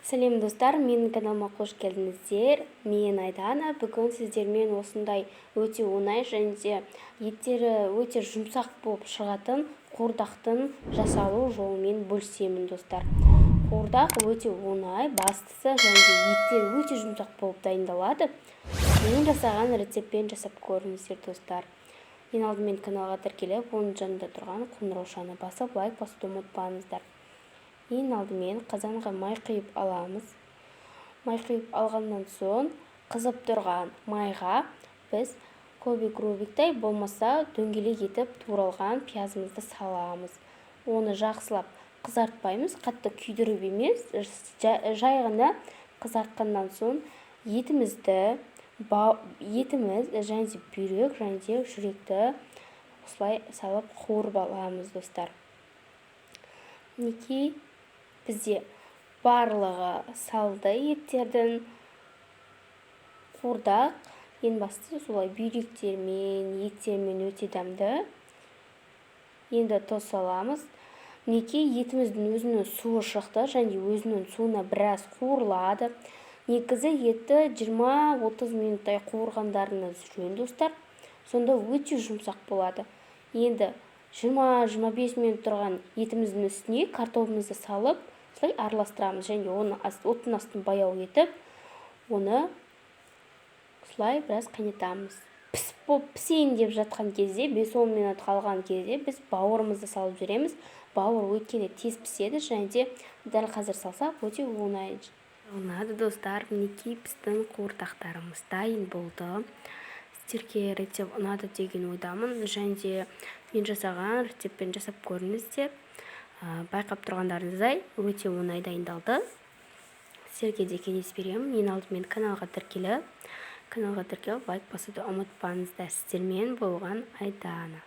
Сәлем достар, менің каналыма қош келдіңіздер. Мен Айдана. Бүгін сіздермен осындай өте оңай және де еттері өте жұмсақ болып шығатын қуырдақтың жасалу жолымен бөлісемін достар. Қуырдақ өте оңай, бастысы және де еттері өте жұмсақ болып дайындалады. Мен жасаған рецептпен жасап көріңіздер достар. Ең алдымен каналға тіркеліп, оның жанында тұрған қоңыраушаны басып, лайк басуды ұмытпаңыздар. Ең алдымен қазанға май құйып аламыз. Май құйып алғаннан соң қызып тұрған майға біз кубик-рубиктай болмаса дөңгелек етіп туралған пиязымызды саламыз. Оны жақсылап қызартпаймыз, қатты күйдіріп емес, жай ғана қызартқаннан соң етіміз және де бүйрек және де жүректі осылай салып қуырып аламыз достар. Мінекей бізде барлығы салды еттердің. Қуырдақ ең бастысы солай бүйректермен, еттермен өте дәмді. Енді тұз саламыз. Мінекей етіміздің өзінің суы шықты және өзінің суына біраз қуырылады. Негізі етті 20-30 минуттай қуырғандарыңыз жөн достар. Сонда өте жұмсақ болады. Енді 20-25 минут тұрған етіміздің үстіне картопымызды салып, солай араластырамыз және оны оттың астын баяу етіп, оны солай біраз қайнатамыз. Пісейін деп жатқан кезде, 5-10 минут қалған кезде біз бауырымызды салып жібереміз. Бауыр өйткені тез піседі және де дәл қазір салсақ өте оңай. Ұнады достар, мінекей біздің қуырдақтарымыз дайын болды. Сіздерге рецепт ұнады деген ойдамын және де мен жасаған рецептпен жасап көріңіздер. Байқап тұрғандарыңыздай өте оңай дайындалды. Сіздерге де кеңес беремін. Ең алдымен каналға тіркеліп, лайк басуды ұмытпаңыздар. Сіздермен болған Айдана.